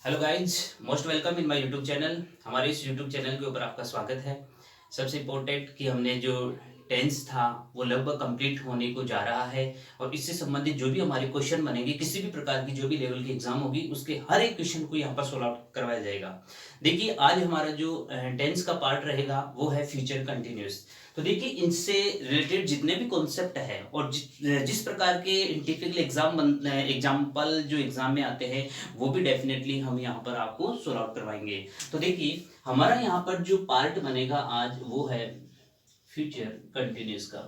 Hello guys, most welcome in my YouTube channel. हमारे इस YouTube channel के ऊपर आपका स्वागत है। सबसे इम्पोर्टेंट कि हमने जो टेंस था वो लगभग कंप्लीट होने को जा रहा है और इससे संबंधित जो भी हमारे क्वेश्चन बनेंगे, किसी भी प्रकार की जो भी लेवल की एग्जाम होगी, उसके हर एक क्वेश्चन को यहाँ पर सोल्व आउट करवाया जाएगा। देखिए, आज हमारा जो टेंस का पार्ट रहेगा वो है फ्यूचर कंटिन्यूस। तो देखिए, इनसे रिलेटेड जितने भी कॉन्सेप्ट है और जिस प्रकार के टिपिकल एग्जाम्पल जो एग्जाम में आते हैं, वो भी डेफिनेटली हम यहाँ पर आपको सोल्व आउट करवाएंगे। तो देखिए, हमारा यहाँ पर जो पार्ट बनेगा आज वो है फ्यूचर कंटिन्यूस का।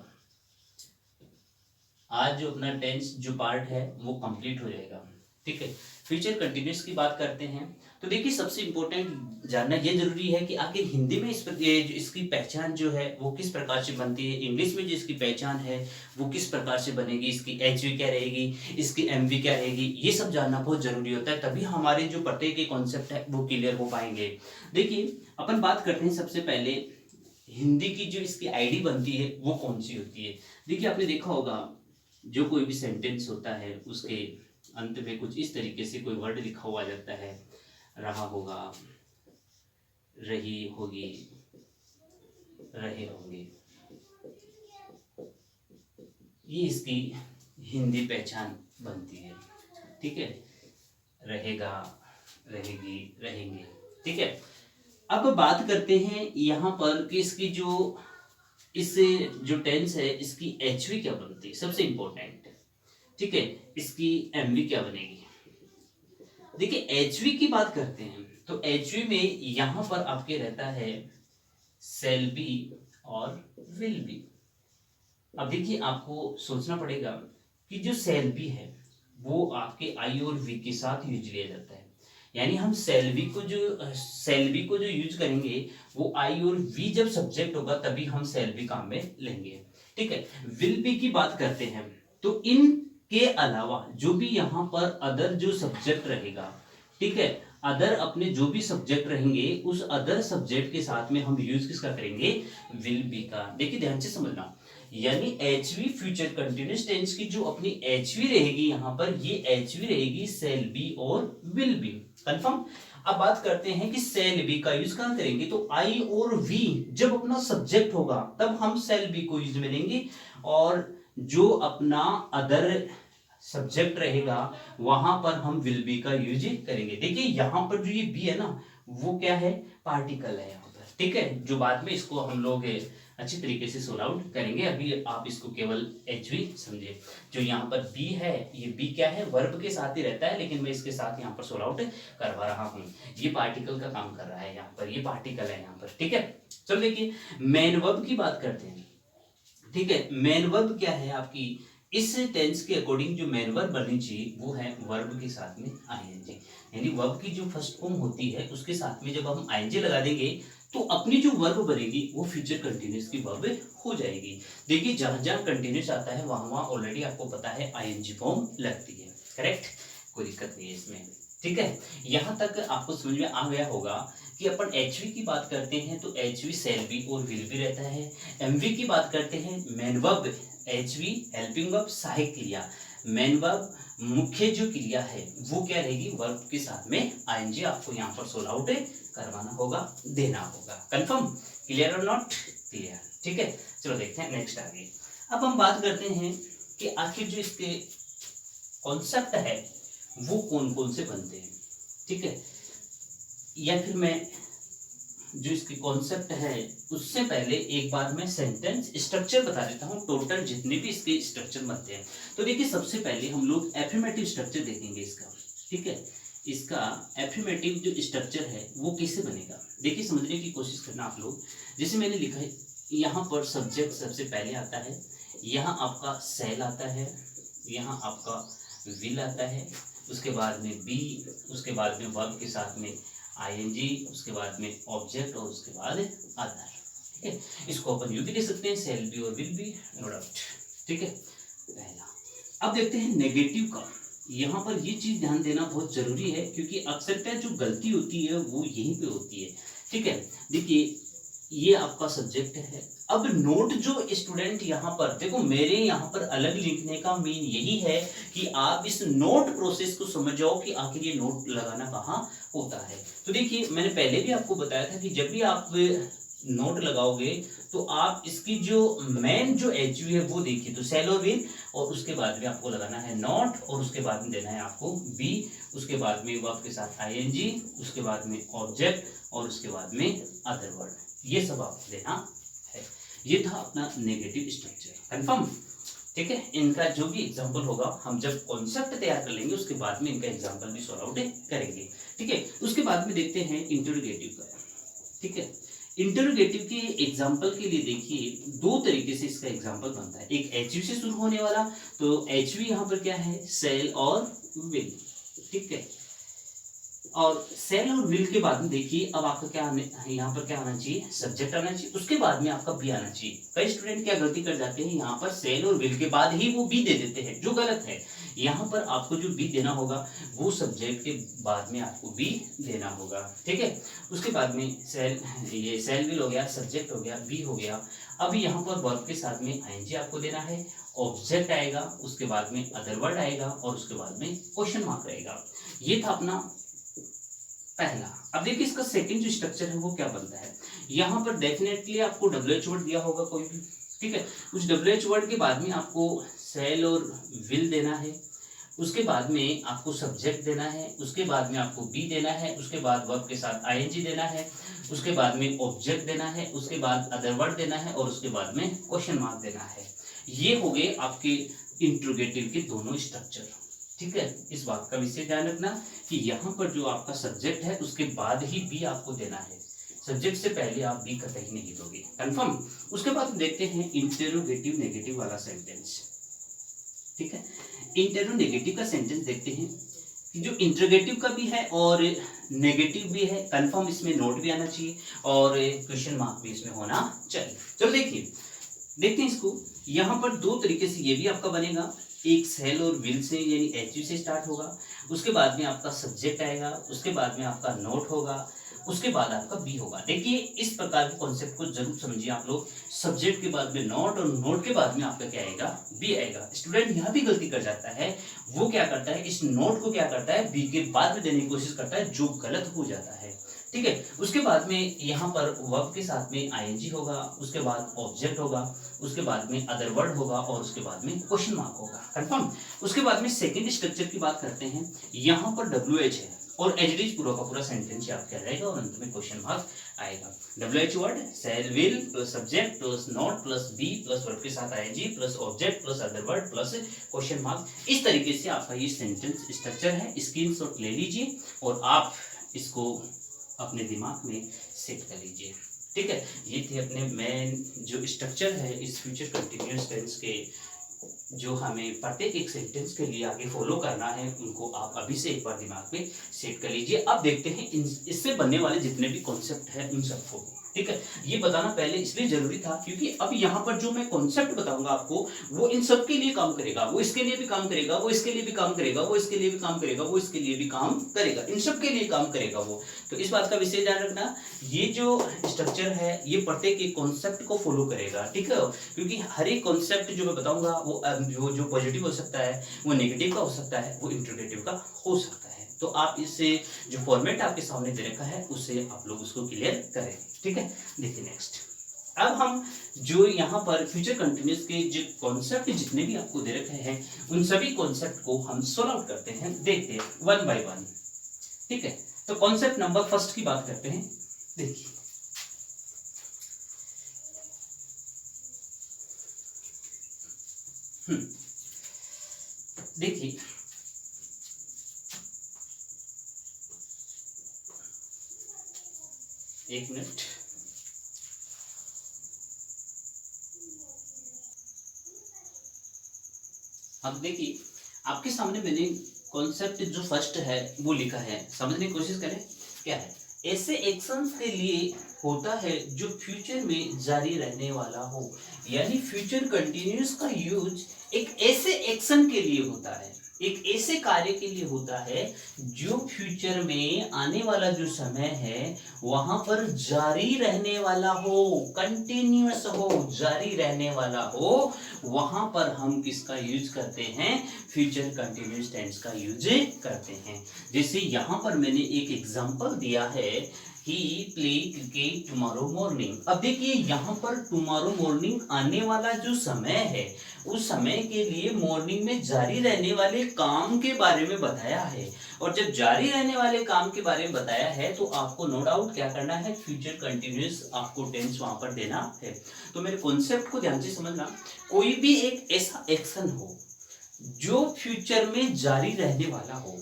आज जो अपना टेंस जो पार्ट है वो कंप्लीट हो जाएगा। ठीक है, फ्यूचर कंटिन्यूस की बात करते हैं। तो देखिए, सबसे इंपॉर्टेंट जानना ये जरूरी है कि आखिर हिंदी में इसकी पहचान जो है वो किस प्रकार से बनती है, इंग्लिश में जो इसकी पहचान है वो किस प्रकार से बनेगी, इसकी एचवी क्या रहेगी, इसकी एमवी क्या रहेगी, ये सब जानना बहुत जरूरी होता है। तभी हमारे जो प्रत्येक के कॉन्सेप्ट है वो क्लियर हो पाएंगे। देखिए, अपन बात करते हैं सबसे पहले हिंदी की जो इसकी आईडी बनती है वो कौन सी होती है। देखिए, आपने देखा होगा जो कोई भी सेंटेंस होता है उसके अंत में कुछ इस तरीके से कोई वर्ड लिखा हुआ जाता है, रहा होगा, रही होगी, रहे होंगे। ये इसकी हिंदी पहचान बनती है। ठीक है, रहेगा, रहेगी, रहेंगे। ठीक है, अब बात करते हैं यहाँ पर कि इसकी जो इससे जो टेंस है इसकी एचवी क्या बनती है, सबसे इंपॉर्टेंट। ठीक है, इसकी एमवी क्या बनेगी। देखिए, एचवी की बात करते हैं तो एचवी में यहां पर आपके रहता है सेल बी और विल बी। अब देखिए, आपको सोचना पड़ेगा कि जो सेल बी है वो आपके आई और वी के साथ यूज लिया जाता है। यानी हम सेल बी को जो यूज करेंगे वो आई और वी जब सब्जेक्ट होगा तभी हम सेल बी काम में लेंगे। ठीक है, विल बी की बात करते हैं तो इन के अलावा जो भी यहां पर अदर जो सब्जेक्ट रहेगा, ठीक है, अदर अपने जो भी सब्जेक्ट रहेंगे उस अदर सब्जेक्ट के साथ में हम यूज किसका करेंगे, विल बी का। देखिए, ध्यान से समझना, यानी एचवी फ्यूचर कंटिन्यूस टेंस की जो अपनी एचवी रहेगी यहां पर, ये एचवी रहेगी सेल बी और विल बी। कंफर्म। अब बात करते हैं कि सेल बी का यूज कहां करेंगे, तो आई और वी जब अपना सब्जेक्ट होगा तब हम सेल बी को यूज में लेंगे, और जो अपना अदर सब्जेक्ट रहेगा वहां पर हम विल बी का यूज करेंगे। देखिए, यहां पर जो ये बी है ना, वो क्या है, पार्टिकल है यहाँ पर। ठीक है, जो बाद में इसको हम लोग अच्छी तरीके से सोल्व आउट करेंगे। अभी आप इसको केवल एचवी समझे। जो यहाँ पर बी है, ये बी क्या है, वर्ब के साथ ही रहता है, लेकिन मैं इसके साथ यहाँ पर सोल्व आउट करवा रहा हूँ। ये पार्टिकल का काम कर रहा है यहाँ पर, ये पार्टिकल है यहाँ पर। ठीक है, चलो देखिए, मेन वर्ब की बात करते हैं। ठीक है, मेन वर्ब क्या है आपकी, इस टेंस के अकॉर्डिंग जो मेन वर्ब बननी चाहिए वो है वर्ब के साथ में आईएनजी। यानी वर्ब की जो फर्स्ट फॉर्म होती है उसके साथ में जब हम आईएनजी लगा देंगे तो अपनी जो वर्ब बनेगी वो फ्यूचर कंटिन्यूस की वर्ब हो जाएगी। देखिए, जहां जहां कंटिन्यूस आता है वहां वहां ऑलरेडी आपको पता है आईएनजी फॉर्म लगती है। करेक्ट, कोई दिक्कत नहीं है इसमें। ठीक है, यहां तक आपको समझ में आ गया होगा कि अपन एचवी की बात करते हैं तो एचवी सेल बी और विल बी रहता है। एमवी की बात करते हैं main verb, HV helping verb, सहायक क्रिया। मेन वर्ब मुख्य जो क्रिया है वो क्या रहेगी, वर्ब के साथ में आईएनजी आपको यहाँ पर सोल्व आउट करवाना होगा, देना होगा। कंफर्म, क्लियर और नॉट क्लियर। ठीक है, चलो देखते हैं नेक्स्ट आगे। अब हम बात करते हैं कि आखिर जो इसके कॉन्सेप्ट है वो कौन कौन से बनते हैं। ठीक है, या फिर मैं जो इसकी कॉन्सेप्ट है उससे पहले एक बार मैं सेंटेंस स्ट्रक्चर बता देता हूँ, टोटल जितने भी इसके स्ट्रक्चर बनते हैं। तो देखिए, सबसे पहले हम लोग एफर्मेटिव स्ट्रक्चर देखेंगे इसका। ठीक है, इसका एफर्मेटिव जो स्ट्रक्चर है वो कैसे बनेगा, देखिए समझने की कोशिश करना आप लोग। जैसे मैंने लिखा है, यहाँ पर सब्जेक्ट सबसे पहले आता है, यहाँ आपका सेल आता है, यहाँ आपका विल आता है, उसके बाद में बी, उसके बाद में वर्ब के साथ में आईएनजी, उसके बाद में ऑब्जेक्ट और उसके बाद अदर। ठीक है, इसको अपन यू भी लिख सकते हैं, सेल बी और विल बी, नो डाउट। ठीक है, पहला। अब देखते हैं नेगेटिव का। यहाँ पर ये चीज ध्यान देना बहुत जरूरी है क्योंकि अक्सर जो गलती होती है वो यहीं पे होती है। ठीक है, देखिए, ये आपका सब्जेक्ट है, अब नोट जो स्टूडेंट यहाँ पर देखो, मेरे यहाँ पर अलग लिखने का मीन यही है कि आप इस नोट प्रोसेस को समझ जाओ कि आखिर ये नोट लगाना कहाँ होता है। तो देखिए, मैंने पहले भी आपको बताया था कि जब भी आप नोट लगाओगे तो आप इसकी जो मेन जो एचयू है वो देखिए, तो सेल और विल, और उसके बाद में आपको लगाना है नॉट, और उसके बाद में देना है आपको बी, उसके बाद में वर्ब के साथ आईएनजी, उसके बाद में ऑब्जेक्ट, और उसके बाद में अदर वर्ड, ये सब आपको देना है। ये था अपना नेगेटिव स्ट्रक्चर, कंफर्म। ठीक है, इनका जो भी एग्जाम्पल होगा हम जब कॉन्सेप्ट तैयार कर लेंगे उसके बाद में इनका एग्जाम्पल भी सॉल्व आउट करेंगे। ठीक है, उसके बाद में देखते हैं इंटरोगेटिव का। ठीक है, इंटरोगेटिव के एग्जाम्पल के लिए देखिए, दो तरीके से इसका एग्जाम्पल बनता है। एक एचवी से शुरू होने वाला, तो एचवी यहाँ पर क्या है, सेल और विल। ठीक है, और सेल और विल के बाद में देखिए अब आपका क्या यहाँ पर क्या आना चाहिए, सब्जेक्ट आना चाहिए, उसके बाद में आपका बी आना चाहिए। कई स्टूडेंट क्या गलती कर जाते हैं, यहाँ पर सेल और विल के बाद ही वो बी दे देते हैं, जो गलत है। यहाँ पर आपको जो बी देना होगा वो सब्जेक्ट के बाद में आपको बी देना होगा। ठीक है, उसके बाद में ये सेल विल हो गया, सब्जेक्ट हो गया, बी हो गया। अब यहाँ पर वर्ब के साथ में आईएनजी आपको देना है, ऑब्जेक्ट आएगा, उसके बाद में अदर वर्ड आएगा, और उसके बाद में क्वेश्चन मार्क रहेगा। ये था अपना पहला। अब देखिए इसका सेकंड जो स्ट्रक्चर है वो क्या बनता है। यहाँ पर डेफिनेटली आपको WH वर्ड दिया होगा कोई भी। ठीक है, उस WH वर्ड के बाद में आपको सेल और विल देना है, उसके बाद में आपको सब्जेक्ट देना है, उसके बाद में आपको बी देना है, उसके बाद वर्ब के साथ आईएनजी देना है, उसके बाद में ऑब्जेक्ट देना है, उसके बाद अदर वर्ड देना है, और उसके बाद में क्वेश्चन मार्क देना है। ये हो गए आपके इंट्रोगेटिव के दोनों स्ट्रक्चर। ठीक है, इस बात का विशेष ध्यान रखना कि यहाँ पर जो आपका सब्जेक्ट है उसके बाद ही बी आपको देना है, सब्जेक्ट से पहले आप बी कतई नहीं दोगे, कंफर्म। उसके बाद देखते हैं इंटरोगेटिव नेगेटिव वाला सेंटेंस। ठीक है, इंटरोगेटिव का सेंटेंस देखते हैं, जो इंटरोगेटिव का भी है और नेगेटिव भी है, कंफर्म। इसमें नोट भी आना चाहिए और क्वेश्चन मार्क भी इसमें होना चाहिए। चलो देखिए, देखते हैं इसको। यहाँ पर दो तरीके से ये भी आपका बनेगा, एक सेल और विल से यानी एचयू से स्टार्ट होगा, उसके बाद में आपका सब्जेक्ट आएगा, उसके बाद में आपका नोट होगा, उसके बाद आपका बी होगा। देखिए इस प्रकार के कॉन्सेप्ट को जरूर समझिए आप लोग। सब्जेक्ट के बाद में नोट, और नोट के बाद में आपका क्या आएगा, बी आएगा। स्टूडेंट यहाँ भी गलती कर जाता है, वो क्या करता है, इस नोट को क्या करता है, बी के बाद में देने की कोशिश करता है, जो गलत हो जाता है। ठीक है, उसके बाद में यहाँ पर वर्ब के साथ में आईएनजी होगा, उसके बाद ऑब्जेक्ट होगा, उसके बाद में अदर वर्ड होगा, और उसके बाद में क्वेश्चन मार्क होगा, कंफर्म। उसके बाद में सेकंड स्ट्रक्चर की बात करते हैं। यहाँ पर WH है और एज इट इज पूरा का पूरा सेंटेंस याद किया जाएगा, और अंत में क्वेश्चन मार्क आएगा। WH word, shall will plus subject plus not plus be plus verb के साथ ING plus object plus other word plus question mark. इस तरीके से आपका ये सेंटेंस स्ट्रक्चर है। स्क्रीनशॉट ले लीजिए और आप इसको अपने दिमाग में सेट कर लीजिए। ठीक है, ये थे अपने मेन जो स्ट्रक्चर है इस फ्यूचर कंटिन्यूअस टेंस के, जो हमें प्रत्येक एक सेंटेंस के लिए आगे फॉलो करना है, उनको आप अभी से एक बार दिमाग में सेट कर लीजिए। अब देखते हैं इससे बनने वाले जितने भी कॉन्सेप्ट हैं उन सबको। ठीक है, ये बताना पहले इसलिए जरूरी था क्योंकि अब यहाँ पर जो मैं कॉन्सेप्ट बताऊंगा आपको, वो इन सब के लिए काम करेगा, वो इसके लिए भी काम करेगा, वो इसके लिए भी काम करेगा, वो इसके लिए भी काम करेगा, वो इसके लिए भी काम करेगा, इन सब के लिए काम करेगा वो। तो इस बात का विशेष ध्यान रखना, ये जो स्ट्रक्चर है ये प्रत्येक एक कॉन्सेप्ट को फॉलो करेगा। ठीक है, क्योंकि हर एक कॉन्सेप्ट जो मैं बताऊंगा वो जो पॉजिटिव हो सकता है, वो नेगेटिव का हो सकता है, वो इंटरोगेटिव का हो सकता है। तो आप इससे जो फॉर्मेट आपके सामने दे रखा है उससे आप लोग उसको क्लियर करें। ठीक है, देखिए नेक्स्ट। अब हम जो यहाँ पर फ्यूचर कंटिन्यूअस के जो कॉन्सेप्ट जितने भी आपको दे रखे हैं उन सभी कॉन्सेप्ट को हम सॉल्व आउट करते हैं, देखते हैं वन बाय वन। ठीक है, तो कॉन्सेप्ट नंबर फर्स्ट की बात करते हैं। देखिए देखिए एक मिनट, अब देखिए आपके सामने मैंने कॉन्सेप्ट जो फर्स्ट है वो लिखा है, समझने की कोशिश करें क्या है। ऐसे एक्शंस के लिए होता है जो फ्यूचर में जारी रहने वाला हो, यानी फ्यूचर कंटिन्यूअस का यूज एक ऐसे एक्शन के लिए होता है। एक ऐसे कार्य के लिए होता है जो फ्यूचर में आने वाला जो समय है वहां पर जारी रहने वाला हो, कंटिन्यूअस हो, जारी रहने वाला हो, वहां पर हम किसका यूज करते हैं, फ्यूचर कंटिन्यूअस टेंस का यूज करते हैं। जैसे यहां पर मैंने एक एग्जांपल दिया है, ही प्ले क्रिकेट टुमारो मॉर्निंग। अब देखिए यहां पर टुमारो मॉर्निंग आने वाला जो समय है उस समय के लिए मॉर्निंग में जारी रहने वाले काम के बारे में बताया है, और जब जारी रहने वाले काम के बारे में बताया है तो आपको नो डाउट क्या करना है, फ्यूचर कंटिन्यूअस आपको टेंस वहां पर देना है। तो मेरे कॉन्सेप्ट को ध्यान से समझना, कोई भी एक ऐसा एक्शन हो जो फ्यूचर में जारी रहने वाला हो,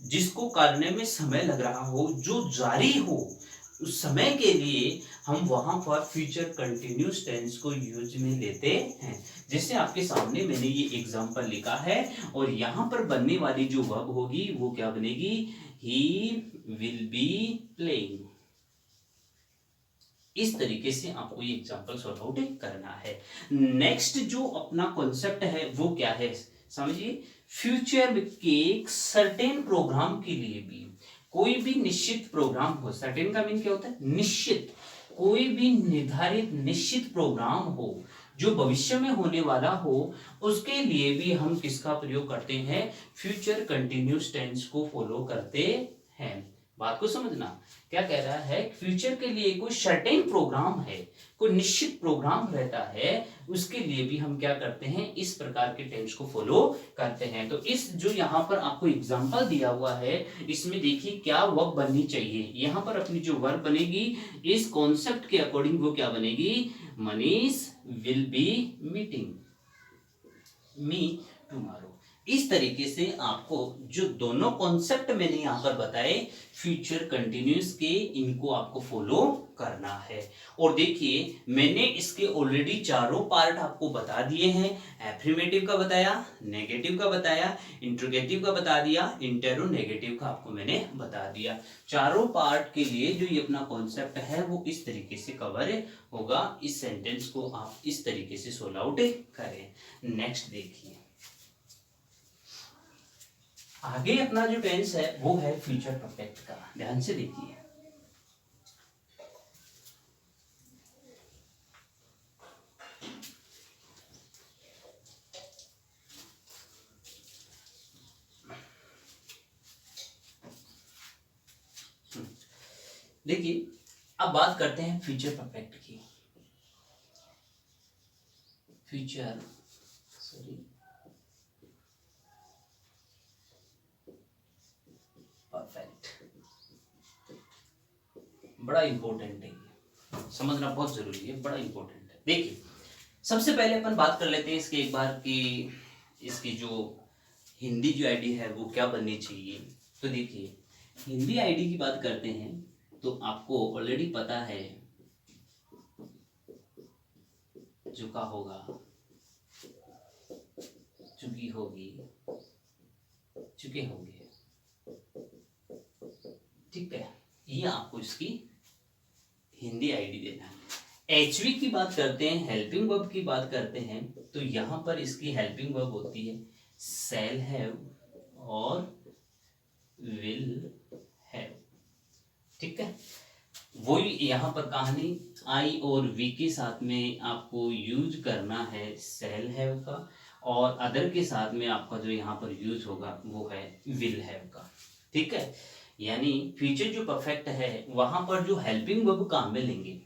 जिसको करने में समय लग रहा हो, जो जारी हो, उस समय के लिए हम वहां पर फ्यूचर कंटिन्यूअस टेंस को यूज में लेते हैं। जैसे आपके सामने मैंने ये एग्जांपल लिखा है, और यहां पर बनने वाली जो वर्ब होगी वो क्या बनेगी, ही विल बी प्लेइंग। इस तरीके से आपको ये एग्जांपल सॉर्ट आउट करना है। नेक्स्ट जो अपना कॉन्सेप्ट है वो क्या है, समझिए, फ्यूचर के सर्टेन प्रोग्राम के लिए भी, कोई भी निश्चित प्रोग्राम हो, सर्टेन का मीन क्या होता है, निश्चित, कोई भी निर्धारित निश्चित प्रोग्राम हो जो भविष्य में होने वाला हो, उसके लिए भी हम किसका प्रयोग करते हैं, फ्यूचर कंटिन्यूअस टेंस को फॉलो करते हैं। बात को समझना, क्या कह रहा है, फ्यूचर के लिए कोई सर्टेन प्रोग्राम है, कोई निश्चित प्रोग्राम रहता है, उसके लिए भी हम क्या करते हैं, इस प्रकार के टेंस को फॉलो करते हैं। तो इस जो यहाँ पर आपको एग्जांपल दिया हुआ है, इसमें देखिए क्या वर्ब बननी चाहिए, यहाँ पर अपनी जो वर्ब बनेगी इस कॉन्सेप्ट के अकॉर्डिंग वो क्या बनेगी, Manish will be meeting me tomorrow. इस तरीके से आपको जो दोनों कॉन्सेप्ट मैंने यहां पर बताए फ्यूचर कंटिन्यूअस के, इनको आपको फॉलो करना है। और देखिए मैंने इसके ऑलरेडी चारों पार्ट आपको बता दिए हैं, एफर्मेटिव का बताया, नेगेटिव का बताया, इंट्रोगेटिव का बता दिया, इंटेरोनेगेटिव का आपको मैंने बता दिया। चारों पार्ट के लिए जो ये अपना कॉन्सेप्ट है वो इस तरीके से कवर होगा। इस सेंटेंस को आप इस तरीके से सोल्व आउट करें। नेक्स्ट देखिए, आगे अपना जो टेंस है वो है फ्यूचर परफेक्ट का, ध्यान से देखिए। देखिए अब बात करते हैं फ्यूचर परफेक्ट की। फ्यूचर परफेक्ट बड़ा इंपॉर्टेंट है, ये समझना बहुत जरूरी है, बड़ा इंपॉर्टेंट है। देखिए सबसे पहले अपन बात कर लेते हैं इसके एक बार कि इसकी जो हिंदी जो आईडी है वो क्या बननी चाहिए। तो देखिए हिंदी आईडी की बात करते हैं तो आपको ऑलरेडी पता है झुका होगा, चुकी होगी, चुके होंगे, ठीक है, ये आपको इसकी हिंदी आईडी देना है। एचवी की बात करते हैं, हेल्पिंग वर्ब की बात करते हैं, तो यहां पर इसकी हेल्पिंग वर्ब होती है शैल हैव और विल हैव, ठीक है। वही यहाँ पर कहानी आई और वी के साथ में आपको यूज करना है शैल हैव का, और अदर के साथ में आपका जो यहाँ पर यूज होगा वो है विल हैव का, ठीक है। यानी फ्यूचर जो परफेक्ट है वहां पर जो हेल्पिंग वर्ब काम में लेंगे,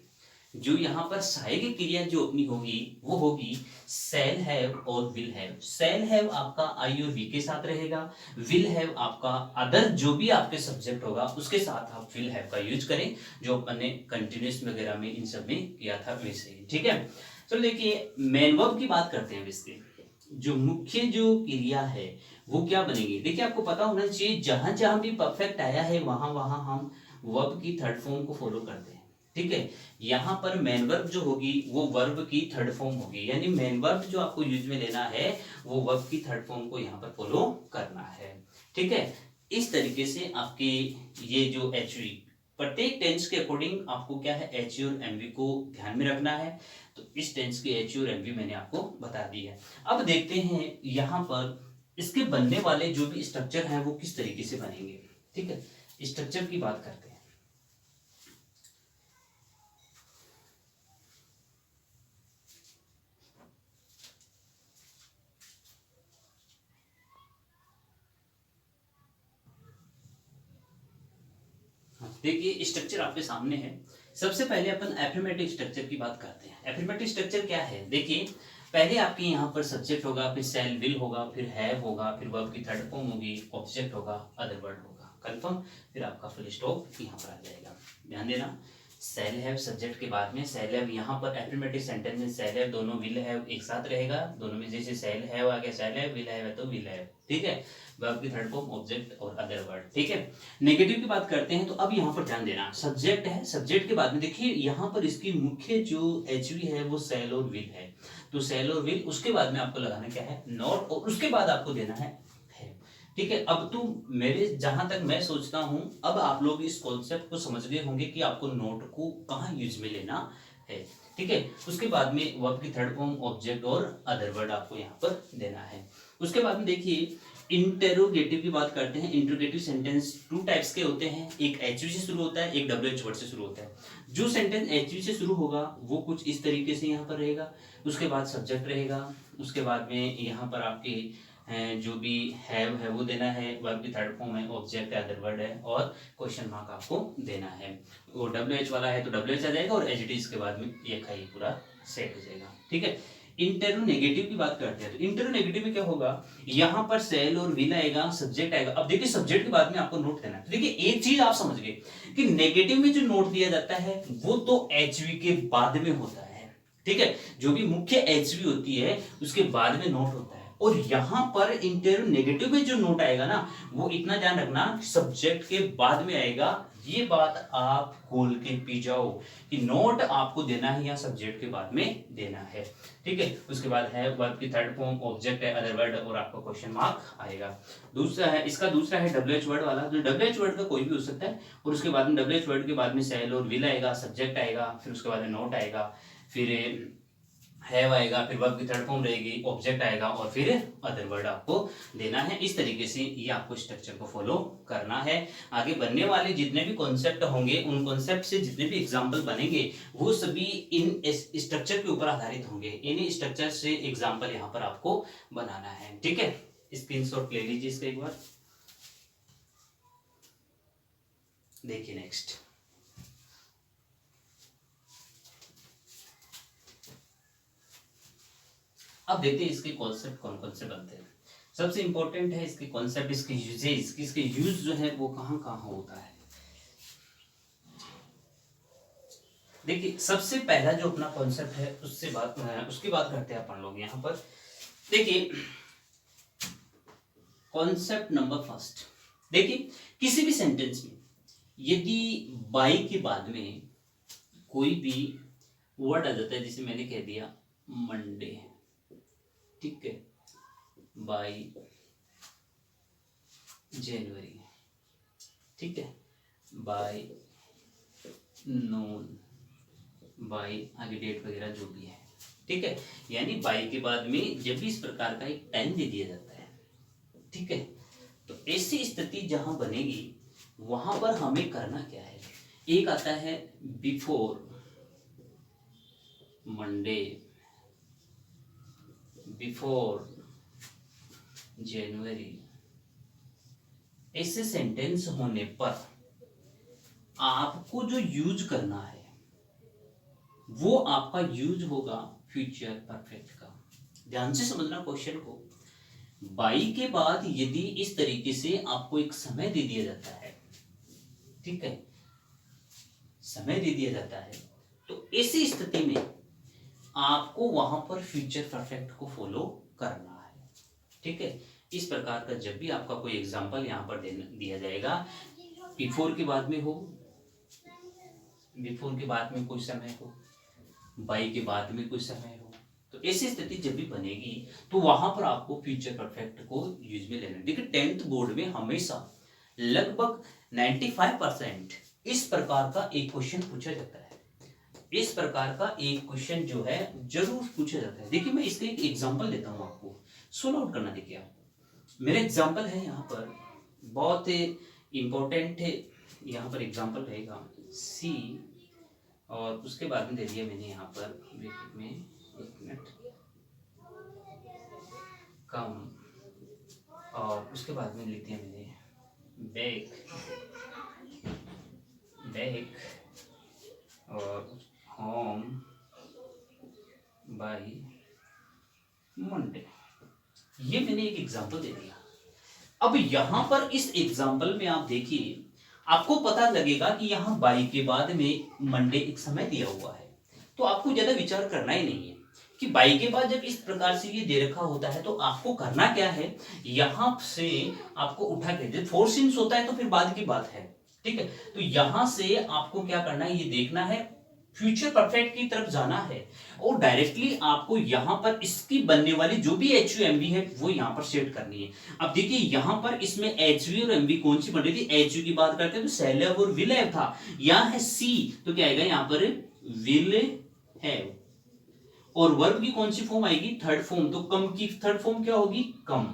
जो यहाँ पर सहायक क्रिया जो अपनी होगी वो होगी शैल हैव और विल हैव। शैल हैव आपका आई और वी के साथ रहेगा, विल हैव आपका अदर जो भी आपके सब्जेक्ट होगा उसके साथ आप विल हैव का यूज करें, जो अपन ने कंटिन्यूअस वगैरह में इन सब में किया था वैसे ही, ठीक है। चलो देखिए मेन वर्ब की बात करते हैं। इसके जो मुख्य जो क्रिया है वो क्या बनेगी, देखिए आपको पता होना चाहिए जहां जहां भी परफेक्ट आया है वहां वहां हम वर्ब की थर्ड फॉर्म को फॉलो करते हैं, ठीक है। यहाँ पर मेन वर्ब जो होगी वो वर्ब की थर्ड फॉर्म होगी, यानी मेन वर्ब जो आपको यूज में लेना है वो वर्ब की थर्ड फॉर्म को यहाँ पर फॉलो करना है, ठीक है। इस तरीके से आपके ये जो एचवी प्रत्येक टेंस के अकॉर्डिंग आपको क्या है एच और एमवी को ध्यान में रखना है। तो इस टेंस के एच और एमवी मैंने आपको बता दी है। अब देखते हैं यहाँ पर इसके बनने वाले जो भी स्ट्रक्चर हैं वो किस तरीके से बनेंगे। ठीक है, स्ट्रक्चर की बात करते हैं। देखिए स्ट्रक्चर आपके सामने है। सबसे पहले अपन एफर्मेटिव स्ट्रक्चर की बात करते हैं। एफर्मेटिव स्ट्रक्चर क्या है, देखिए पहले आपके यहाँ पर सब्जेक्ट होगा, फिर सेल विल होगा, फिर हैव होगा, फिर वर्ब की थर्ड फॉर्म होगी, ऑब्जेक्ट होगा, अदर वर्ड होगा, कंफर्म, फिर आपका फुल स्टॉप यहाँ पर आ जाएगा। ध्यान देना, सेल हैव सब्जेक्ट के बाद में सेल हैव, यहाँ पर एफर्मेटिव सेंटेंस में सेल हैव दोनों विल हैव एक साथ रहेगा, दोनों में जैसे सेल हैव आ गया सेल हैव, विल हैव है तो विल हैव। ठीक है, वर्ब की थर्ड फॉर्म ऑब्जेक्ट और अदर वर्ड। ठीक है, नेगेटिव की बात करते हैं तो अब यहाँ पर ध्यान देना, सब्जेक्ट है, सब्जेक्ट के बाद में देखिए यहाँ पर इसकी मुख्य जो एचवी है वो सेल और विल है, तो सेल और विल, उसके बाद में आपको लगाना क्या है, नॉट, और उसके बाद आपको देना है। ठीक है, अब तो मेरे जहां तक मैं सोचता हूं अब आप लोग इस कॉन्सेप्ट को समझ गए होंगे कि आपको नोट को कहाँ यूज में लेना है। ठीक है, उसके बाद में वर्ब की थर्ड फॉर्म ऑब्जेक्ट और अदर वर्ड आपको यहाँ पर देना है। उसके बाद में देखिए इंटेरोगेटिव की बात करते हैं। इंटेरोगेटिव सेंटेंस टू टाइप्स के होते हैं, एक एचवी से शुरू होता है, एक डब्ल्यूएच वर्ड से शुरू होता है। जो सेंटेंस एचवी से शुरू होगा वो कुछ इस तरीके से यहाँ पर रहेगा, उसके बाद सब्जेक्ट रहेगा, उसके बाद में यहाँ पर आपके जो भी हैव है वो देना है, वर्ब की थर्ड फॉर्म है, ऑब्जेक्ट है, अदर वर्ड है, और क्वेश्चन मार्क आपको देना है। वो डब्ल्यूएच वाला है तो डब्ल्यूएच आ जाएगा, और एच डी इसके बाद में ये खाई पूरा सेट हो जाएगा। ठीक है, इंटरोनेगेटिव की बात करते हैं तो इंटरोनेगेटिव में क्या होगा, यहाँ पर सेल और विल आएगा, सब्जेक्ट आएगा। अब देखिए सब्जेक्ट के बाद में आपको नोट देना है, तो देखिए एक चीज आप समझ गए कि नेगेटिव में जो नोट दिया जाता है वो तो एचवी के बाद में होता है। ठीक है, जो भी मुख्य एचवी होती है उसके बाद में नोट होता है, और यहां पर इंटरोनेगेटिव में जो नोट आएगा ना वो इतना ध्यान रखना सब्जेक्ट के बाद में आएगा। ये बात आप खोल के पी जाओ कि नोट आपको देना है या सब्जेक्ट के बाद में देना है। ठीक है, उसके बाद है वर्ब की थर्ड फॉर्म, ऑब्जेक्ट है, अदर वर्ड, और आपका क्वेश्चन मार्क आएगा। दूसरा है, इसका दूसरा है डब्ल्यूएच वर्ड वाला, तो डब्ल्यूएच वर्ड का कोई भी हो सकता है, और उसके बाद में डब्ल्यूएच वर्ड के बाद में सेल और विल आएगा, सब्जेक्ट आएगा, फिर उसके बाद में नोट आएगा, फिर हैव आएगा, फिर वर्ब की थर्ड फॉर्म रहेगी, ऑब्जेक्ट आएगा, और फिर अदर वर्ड आपको देना है। इस तरीके से ये आपको स्ट्रक्चर को फॉलो करना है। आगे बनने वाले जितने भी कॉन्सेप्ट होंगे उन कॉन्सेप्ट से जितने भी एग्जाम्पल बनेंगे वो सभी इन स्ट्रक्चर के ऊपर आधारित होंगे। इन स्ट्रक्चर से एग्जाम्पल यहाँ पर आपको बनाना है। ठीक है, स्क्रीनशॉट ले लीजिए इसका एक बार। देखिए नेक्स्ट, अब देखते हैं इसके कॉन्सेप्ट कौन कौन से बनते हैं। सबसे इंपॉर्टेंट है इसके कॉन्सेप्ट, इसके यूजेज, इसके यूज जो है वो कहाँ कहाँ होता है। देखिए सबसे पहला जो अपना कॉन्सेप्ट है उसकी बात करते हैं अपन लोग यहाँ पर। देखिए कॉन्सेप्ट नंबर फर्स्ट, देखिए किसी भी सेंटेंस में यदि बाई के बाद में कोई भी वर्ड आ जाता है, जैसे मैंने कह दिया मंडे, ठीक है, बाई जनवरी, ठीक है, बाई नून, बाई आगे डेट वगैरह जो भी है, ठीक है, यानी बाई के बाद में जब भी इस प्रकार का एक टाइम दे दिया जाता है, ठीक है, तो ऐसी स्थिति जहां बनेगी वहां पर हमें करना क्या है। एक आता है बिफोर मंडे, बिफोर जनवरी। ऐसे सेंटेंस होने पर आपको जो यूज करना है वो आपका यूज होगा फ्यूचर परफेक्ट का। ध्यान से समझना क्वेश्चन को। बाई के बाद यदि इस तरीके से आपको एक समय दे दिया जाता है, ठीक है, समय दे दिया जाता है, तो ऐसी स्थिति में आपको वहां पर फ्यूचर परफेक्ट को फॉलो करना है। ठीक है, इस प्रकार का जब भी आपका कोई एग्जांपल यहां पर दिया जाएगा, बिफोर के बाद में हो, बिफोर के बाद में कोई समय हो, बाई के बाद में कोई समय हो, तो ऐसी स्थिति जब भी बनेगी तो वहां पर आपको फ्यूचर परफेक्ट को यूज में लेना। देखिए 10th बोर्ड में हमेशा लगभग 95% इस प्रकार का एक क्वेश्चन पूछा जाता है। इस प्रकार का एक क्वेश्चन जो है जरूर पूछा जाता है। देखिए मैं इसका एक एग्जांपल देता हूं आपको, सोल्व आउट करना। देखिए आप मेरे एग्जाम्पल है यहाँ पर बहुत इम्पोर्टेंट है, यहाँ पर एग्जाम्पल रहेगा सी, और उसके बाद में दे दिया मैंने यहाँ पर ब्रैकेट में, एक मिनट, कम, और उसके बाद में लिख दिया मैंने बैक, और होम बाय मंडे। ये मैंने एक एग्जांपल दे दिया। अब यहां पर इस एग्जांपल में आप देखिए, आपको पता लगेगा कि यहां बाई के बाद में मंडे एक समय दिया हुआ है, तो आपको ज्यादा विचार करना ही नहीं है कि बाई के बाद जब इस प्रकार से ये दे रखा होता है तो आपको करना क्या है, यहां से आपको उठा के, जब फोर सिंस होता है तो फिर बाद की बात है, ठीक है। तो यहां से आपको क्या करना है, ये देखना है, फ्यूचर परफेक्ट की तरफ जाना है, और डायरेक्टली आपको यहां पर इसकी बनने वाली जो भी एच यू एम वी है वो यहां पर सेट करनी है। अब देखिए यहां पर इसमें एच वी और एम वी कौन सी बन रही थी, एच यू की बात करते हैं तो सेल हैव और विल हैव था, यहां है सी तो क्या आएगा यहाँ पर विल हैव, और वर्ब की कौन सी फॉर्म आएगी, थर्ड फॉर्म, तो कम की थर्ड फॉर्म क्या होगी, कम,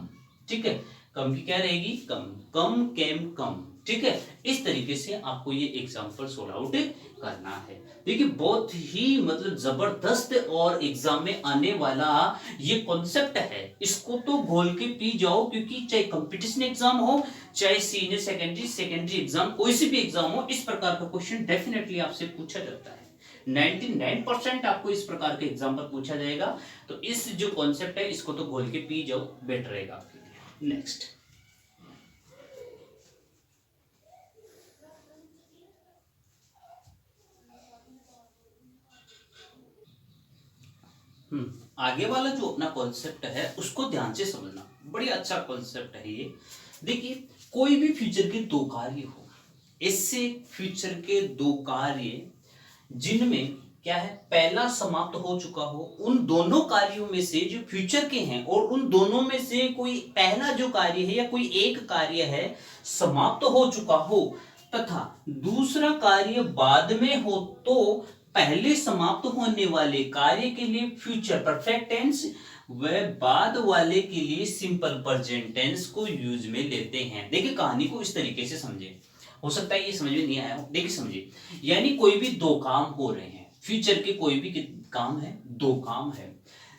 ठीक है, कम की क्या रहेगी, कम, कम केम कम, ठीक है। इस तरीके से आपको ये एग्जांपल सोल्व आउट करना है। देखिए बहुत ही मतलब जबरदस्त और एग्जाम में आने वाला ये कॉन्सेप्ट है, इसको तो घोल के पी जाओ, क्योंकि चाहे कंपटीशन एग्जाम हो, चाहे सीनियर सेकेंडरी एग्जाम, कोई सी भी एग्जाम हो, इस प्रकार का क्वेश्चन डेफिनेटली आपसे पूछा जाता है। 99% आपको इस प्रकार के एग्जाम्पल पूछा जाएगा, तो इस जो कॉन्सेप्ट है इसको तो घोल के पी जाओ, बेटर रहेगा आपके लिए। नेक्स्ट, आगे वाला जो अपना कॉन्सेप्ट है उसको ध्यान से समझना, बड़ी अच्छा कॉन्सेप्ट है ये। देखिए कोई भी फ्यूचर के दो कार्य हो, इससे फ्यूचर के दो कार्य जिनमें क्या है, पहला समाप्त हो चुका हो, उन दोनों कार्यों में से जो फ्यूचर के हैं, और उन दोनों में से कोई पहला जो कार्य है या कोई एक कार्य है समाप्त हो चुका हो, तथा दूसरा कार्य बाद में हो, तो पहले समाप्त होने वाले कार्य के लिए फ्यूचर परफेक्ट टेंस व बाद वाले के लिए सिंपल प्रेजेंट टेंस को यूज में लेते हैं। देखिए कहानी को इस तरीके से समझे, हो सकता है ये समझ में नहीं आया हो, देखिए समझिए, यानी कोई भी दो काम हो रहे हैं, फ्यूचर के कोई भी काम है, दो काम है,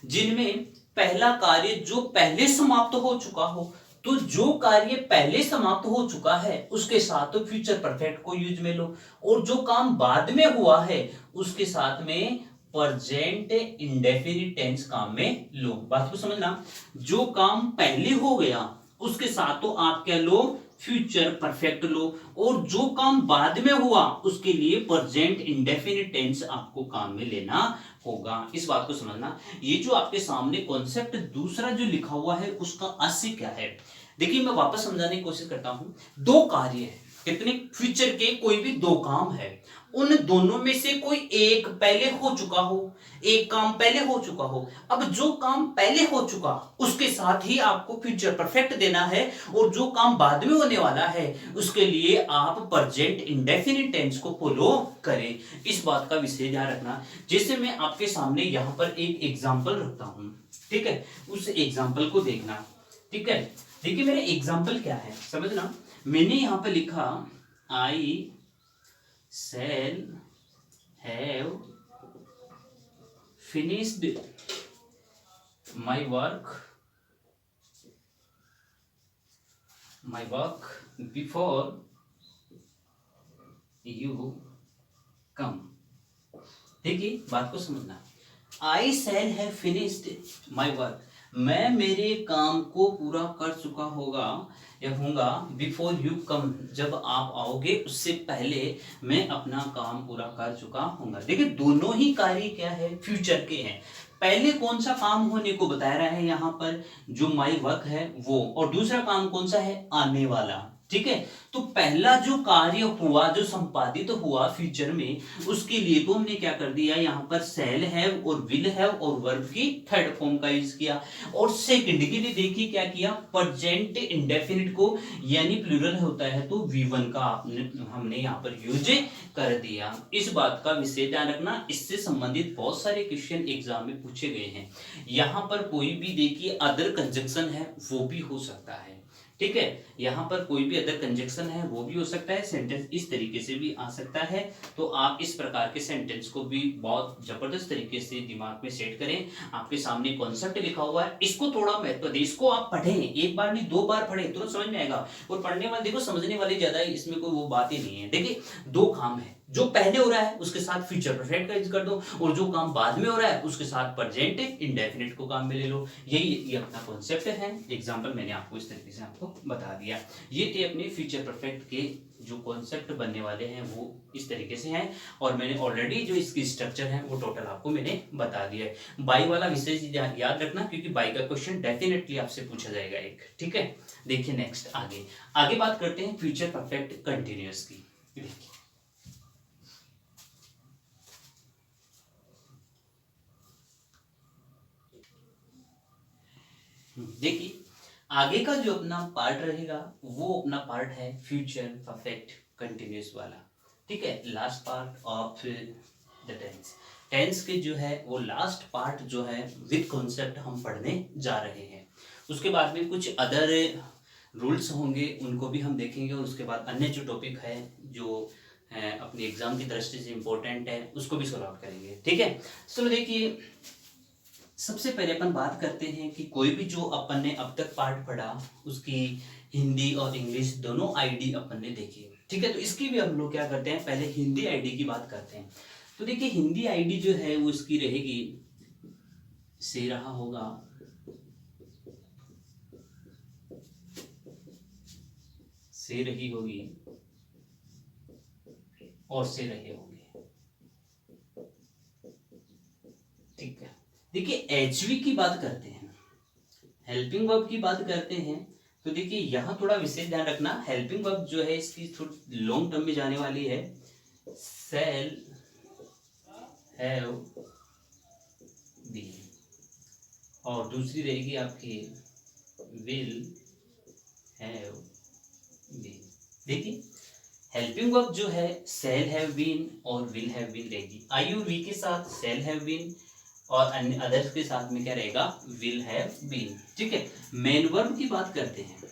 जिनमें पहला कार्य जो पहले समाप्त हो चुका हो, तो जो कार्य पहले समाप्त हो चुका है उसके साथ तो फ्यूचर परफेक्ट को यूज में लो, और जो काम बाद में हुआ है उसके साथ में प्रेजेंट इंडेफिनिट टेंस काम में लो। बात को समझना, जो काम पहले हो गया उसके साथ तो आप क्या लो, फ्यूचर परफेक्ट लो, और जो काम बाद में हुआ उसके लिए प्रेजेंट इंडेफिनिट टेंस आपको काम में लेना होगा। इस बात को समझना। ये जो आपके सामने कॉन्सेप्ट दूसरा जो लिखा हुआ है उसका आशय क्या है, देखिए मैं वापस समझाने की कोशिश करता हूं। दो कार्य है, कितने, फ्यूचर के कोई भी दो काम है, उन दोनों में से कोई एक पहले हो चुका हो, एक काम पहले हो चुका हो। अब जो काम पहले हो चुका उसके साथ ही आपको फ्यूचर परफेक्ट देना है, और जो काम बाद में होने वाला है उसके लिए आप प्रेजेंट इंडेफिनिट टेंस को फॉलो करें। इस बात का विशेष ध्यान रखना। जैसे मैं आपके सामने यहां पर एक एग्जाम्पल रखता हूं, ठीक है, उस एग्जाम्पल को देखना, ठीक है। देखिए मेरा एग्जाम्पल क्या है समझना, मैंने यहां पर लिखा आई shall have finished my work before you come। देखिए बात को समझना, I shall have finished my work, मैं मेरे काम को पूरा कर चुका होगा या होगा, बिफोर यू कम, जब आप आओगे उससे पहले मैं अपना काम पूरा कर चुका होगा। देखिए दोनों ही कार्य क्या है, फ्यूचर के हैं। पहले कौन सा काम होने को बता रहा है यहाँ पर, जो माई वर्क है वो, और दूसरा काम कौन सा है, आने वाला। ठीक है। तो पहला जो कार्य हुआ, जो संपादित हुआ फ्यूचर में, उसके लिए तो हमने क्या कर दिया, यहां पर सेल हैव और विल हैव और वर्ब की थर्ड फॉर्म का यूज किया। और सेकंड के लिए देखिए क्या किया, प्रेजेंट इंडेफिनिट को यानी प्लूरल होता है तो V1 का हमने यहां पर यूज कर दिया। इस बात का विशेष ध्यान रखना, इससे संबंधित बहुत सारे क्वेश्चन एग्जाम में पूछे गए हैं। यहां पर कोई भी देखिए अदर कंजक्शन है वो भी हो सकता है, ठीक है। यहां पर कोई भी अदर कंजक्शन है वो भी हो सकता है, सेंटेंस इस तरीके से भी आ सकता है। तो आप इस प्रकार के सेंटेंस को भी बहुत जबरदस्त तरीके से दिमाग में सेट करें। आपके सामने कॉन्सेप्ट लिखा हुआ है, इसको थोड़ा महत्व दें, इसको आप पढ़ें, एक बार नहीं 2 बार पढ़ें, तुरंत समझ में आएगा। और पढ़ने वाले देखो समझने वाले ज्यादा है, इसमें कोई वो बात ही नहीं है। देखिए 2 काम है, जो पहले हो रहा है उसके साथ फ्यूचर परफेक्ट का यूज कर दो, और जो काम बाद में हो रहा है उसके साथ प्रेजेंट इंडेफिनिट को काम में ले लो। ये अपना कॉन्सेप्ट है। एग्जांपल मैंने आपको इस तरीके से आपको बता दिया। ये थे अपने फ्यूचर परफेक्ट के जो कॉन्सेप्ट बनने वाले हैं वो इस तरीके से हैं। और मैंने ऑलरेडी जो इसकी स्ट्रक्चर है वो टोटल आपको मैंने बता दिया है। बाई वाला विशेष याद रखना, क्योंकि बाई का क्वेश्चन डेफिनेटली आपसे पूछा जाएगा एक, ठीक है। देखिए नेक्स्ट आगे आगे बात करते हैं फ्यूचर परफेक्ट कंटिन्यूअस की। देखिए देखिए आगे का जो अपना पार्ट रहेगा वो अपना पार्ट है फ्यूचर परफेक्ट कंटिन्यूअस वाला, ठीक है। Last part of the tense, tense के जो है वो लास्ट पार्ट जो है विद कॉन्सेप्ट हम पढ़ने जा रहे हैं। उसके बाद में कुछ अदर रूल्स होंगे उनको भी हम देखेंगे, और उसके बाद अन्य जो टॉपिक है जो है अपनी एग्जाम की दृष्टि से इम्पोर्टेंट है उसको भी सॉल्व आउट करेंगे, ठीक है। चलो देखिए सबसे पहले अपन बात करते हैं कि कोई भी जो अपन ने अब तक पार्ट पढ़ा उसकी हिंदी और इंग्लिश दोनों आईडी अपन ने देखी, ठीक है। तो इसकी भी हम लोग क्या करते हैं, पहले हिंदी आईडी की बात करते हैं। तो देखिए हिंदी आईडी जो है वो इसकी रहेगी, से रहा होगा, से रही होगी और से रहे होंगे, ठीक है। देखिए एचवी की बात करते हैं, हेल्पिंग वर्ब की बात करते हैं। तो देखिए यहाँ थोड़ा विशेष ध्यान रखना, हेल्पिंग वर्ब जो है इसकी थोड़ी लॉन्ग टर्म में जाने वाली है। सेल हैव बीन, और दूसरी रहेगी आपकी विल हैव बीन। देखिए हेल्पिंग वर्ब जो है सेल हैव बीन और विल हैव बीन रहेगी। आई और वी के साथ सेल हैव बीन और अन्य अदर्स के साथ में क्या रहेगा, विल हैव बीन, ठीक है। मेन वर्ब की बात करते हैं,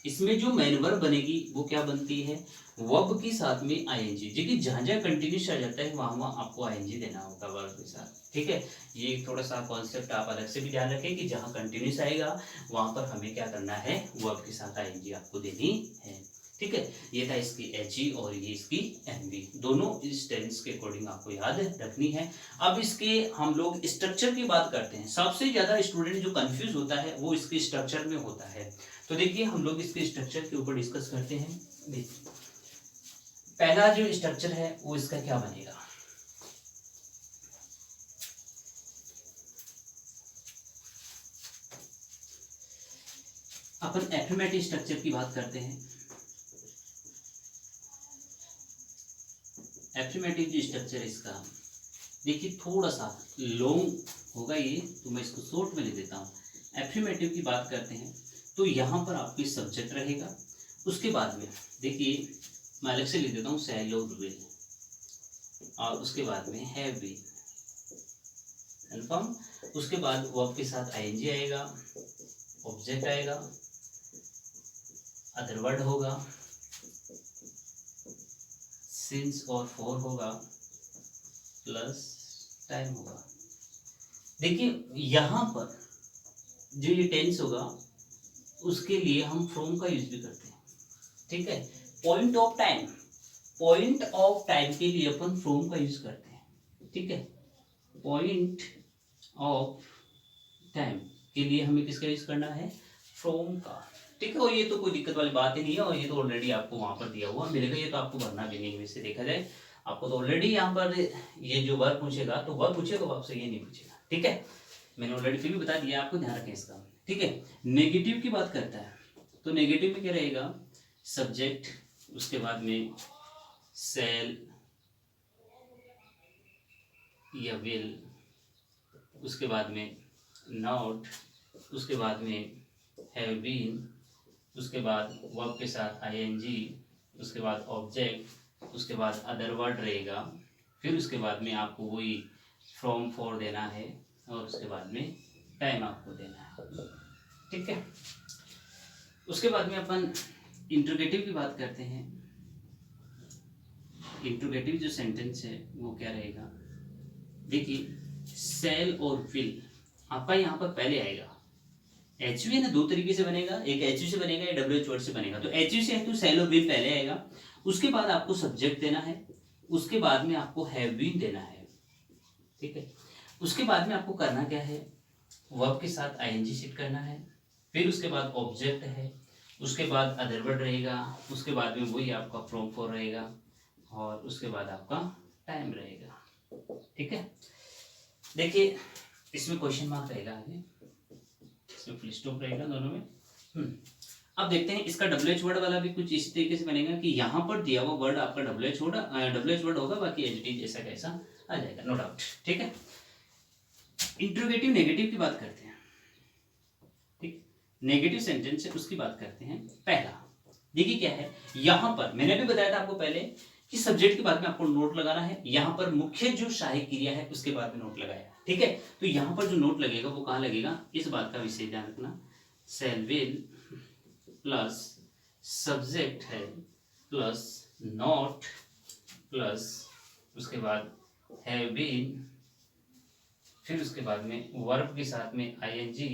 इसमें जो मेन वर्ब बनेगी वो क्या बनती है, वर्ब के साथ में आईएनजी। देखिए जहां जहां कंटिन्यूस आ जाता है वहां वहां आपको आईएनजी देना होगा वर्ब के साथ, ठीक है। ये थोड़ा सा कॉन्सेप्ट आप अलग से भी ध्यान रखें कि जहां कंटिन्यूस आएगा वहां पर हमें क्या करना है, वर्ब के साथ आईएनजी आपको देनी है, ठीक है। ये था इसकी एच ई और ये इसकी एन बी, दोनों इस टेंस के अकॉर्डिंग आपको याद रखनी है। अब इसके हम लोग स्ट्रक्चर की बात करते हैं। सबसे ज्यादा स्टूडेंट जो कंफ्यूज होता है वो इसके स्ट्रक्चर में होता है। तो देखिए हम लोग इसके स्ट्रक्चर के ऊपर डिस्कस करते हैं। देखिए पहला जो स्ट्रक्चर है वो इसका क्या बनेगा, अपन एफर्मेटिव स्ट्रक्चर की बात करते हैं। एफर्मेटिव जो स्ट्रक्चर इसका देखिए थोड़ा सा लॉन्ग होगा ये, तो मैं इसको शॉर्ट में लिख देता हूँ। एफर्मेटिव की बात करते हैं तो यहाँ पर आपकी सब्जेक्ट रहेगा, उसके बाद में देखिए मैं अलग से लिख देता हूँ शैल और विल, और उसके बाद में हैव बीन, कन्फर्म। उसके बाद वर्ब के साथ आईएनजी आएगा, ऑब्जेक्ट आएगा, अदर वर्ड होगा, सिंस और फॉर होगा, प्लस टाइम होगा। देखिए यहाँ पर जो ये टेंस होगा उसके लिए हम फ्रॉम का यूज भी करते हैं, ठीक है। Point of time, point of time के लिए अपन फ्रॉम का यूज करते हैं, ठीक है। पॉइंट ऑफ टाइम के लिए हमें किसका यूज करना है, फ्रॉम का, ठीक है। और ये तो कोई दिक्कत वाली बात ही नहीं है, और ये तो ऑलरेडी आपको वहां पर दिया हुआ मिलेगा, ये तो आपको भरना भी नहीं है। वैसे देखा जाए आपको तो ऑलरेडी यहाँ पर ये जो वर्ब पूछेगा तो वर्ब पूछेगा, आपसे ये नहीं पूछेगा, ठीक है। मैंने ऑलरेडी फिर भी बता दिया आपको, ध्यान रखें इसका, ठीक है। नेगेटिव की बात करता है तो नेगेटिव में क्या रहेगा, सब्जेक्ट, उसके बाद में सेल या विल, उसके बाद में नॉट, उसके बाद में हैव बीन, उसके बाद वर्ब के साथ आईएनजी, उसके बाद ऑब्जेक्ट, उसके बाद अदर वर्ड रहेगा, फिर उसके बाद में आपको वही फ्रॉम फॉर देना है और उसके बाद में टाइम आपको देना है। ठीक है, उसके बाद में अपन इंट्रोगेटिव की बात करते हैं। इंट्रोगेटिव जो सेंटेंस है वो क्या रहेगा, देखिए सेल और विल आपका यहाँ पर पहले आएगा। एच है ना, दो तरीके से बनेगा, एक एच से बनेगा या डब्ल्यू एच वर्ड से बनेगा। तो एच से है तो सेल और विल पहले आएगा, उसके बाद आपको सब्जेक्ट देना है, उसके बाद में आपको हैव बीन देना है। ठीक है, उसके बाद में आपको करना क्या है, वर्ब के साथ आईएनजी शिफ्ट करना है, फिर उसके बाद ऑब्जेक्ट है, उसके बाद अदर वर्ड रहेगा, उसके बाद में वही आपका फ्रॉम फॉर रहेगा और उसके बाद आपका टाइम रहेगा। ठीक है, देखिए इसमें क्वेश्चन मार्क रहेगा आगे, इसमें फुल स्टॉप रहेगा दोनों में। अब देखते हैं इसका डब्ल्यू एच वर्ड वाला भी कुछ इस तरीके से बनेगा कि यहाँ पर दिया हुआ वर्ड आपका डब्ल्यू एच वर्ड होगा, बाकी एज इट इज ऐसा कैसा आ जाएगा, नो डाउट। ठीक है, इंट्रोगेटिव नेगेटिव की बात करते हैं। ठीक, नेगेटिव सेंटेंस है उसकी बात करते हैं। पहला देखिए क्या है, यहाँ पर मैंने भी बताया था आपको पहले कि सब्जेक्ट के बाद में आपको नोट लगाना है, यहाँ पर मुख्य जो सहायक क्रिया है उसके बाद में नोट लगाया। ठीक है, तो यहाँ पर जो नोट लगेगा वो कहाँ लगेगा, इस बात का विशेष ध्यान रखना, सेल विल प्लस सब्जेक्ट है प्लस नॉट प्लस उसके बाद हैव बीन, फिर उसके बाद में वर्ब के साथ में आईएनजी,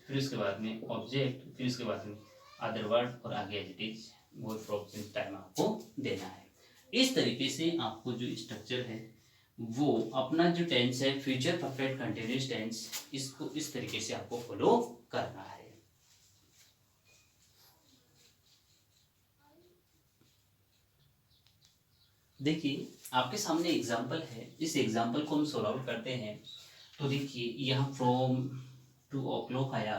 फिर उसके बाद में ऑब्जेक्ट, फिर उसके बाद में अदर वर्ड और आगे एज इट इज वो प्रोपोजिशन टाइम आपको देना है। इस तरीके से आपको जो स्ट्रक्चर है वो अपना जो टेंस है फ्यूचर परफेक्ट कंटिन्यूअस टेंस, इसको इस तरीके से आपको फॉलो करना है। देखिए आपके सामने एग्जाम्पल है, इस एग्जाम्पल को हम सोल्व आउट करते हैं। तो देखिए यहाँ फ्रॉम टू o'clock आया,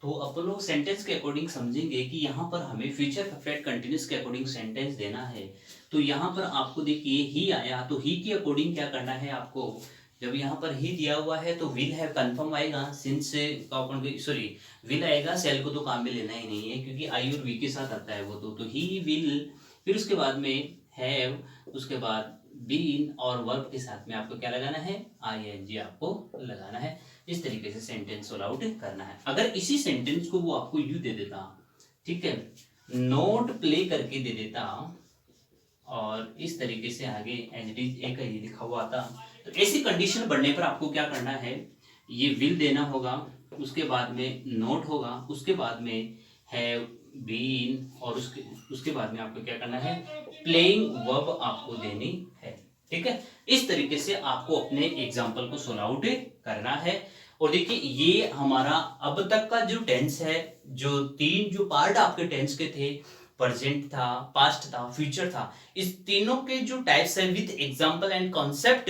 तो अपन लोग सेंटेंस के अकॉर्डिंग समझेंगे कि यहाँ पर हमें फ्यूचर परफेक्ट कंटिन्यूअस के अकॉर्डिंग सेंटेंस देना है। तो यहाँ पर आपको देखिए ही आया, तो ही के अकॉर्डिंग क्या करना है आपको, जब यहाँ पर ही दिया हुआ है तो विल है कंफर्म आएगा, सिंस से सॉरी विल आएगा, सेल को तो काम में लेना ही नहीं है क्योंकि आई और वी के साथ आता है वो तो ही विल, फिर उसके बाद में हैव, उसके बाद बीन और वर्ब के साथ में आपको क्या लगाना है, आईएनजी आपको लगाना है। इस तरीके से सेंटेंस सोल्व आउट करना है। अगर इसी सेंटेंस को वो आपको यू दे देता, ठीक है, नोट प्ले करके दे देता और इस तरीके से आगे एज इट इज एक ही लिखा हुआ आता, तो ऐसी कंडीशन बढ़ने पर आपको क्या करना है, ये विल देना होगा, उसके बाद में नोट होगा, उसके बाद में हैव बीन और उसके बाद में आपको क्या करना है, प्लेइंग वर्ब आपको देनी है। ठीक है, इस तरीके से आपको अपने एग्जाम्पल को सोल्व आउट करना है। और देखिए ये हमारा अब तक का जो टेंस है, जो तीन जो पार्ट आपके टेंस के थे, प्रेजेंट था, पास्ट था, फ्यूचर था, इस तीनों के जो टाइप्स है विद एग्जाम्पल एंड कॉन्सेप्ट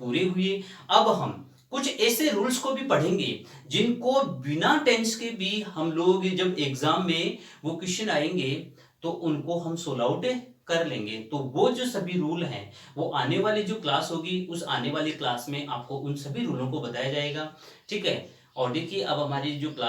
पूरे हुए। अब हम कुछ ऐसे रूल्स को भी पढ़ेंगे जिनको बिना टेंस के भी हम लोग जब एग्जाम में वो क्वेश्चन आएंगे तो उनको हम सोल्व आउट कर लेंगे। तो वो जो सभी रूल हैं वो आने वाली जो क्लास होगी उस आने वाली क्लास में आपको उन सभी रूलों को बताया जाएगा। ठीक है, और देखिए अब हमारी जो क्लास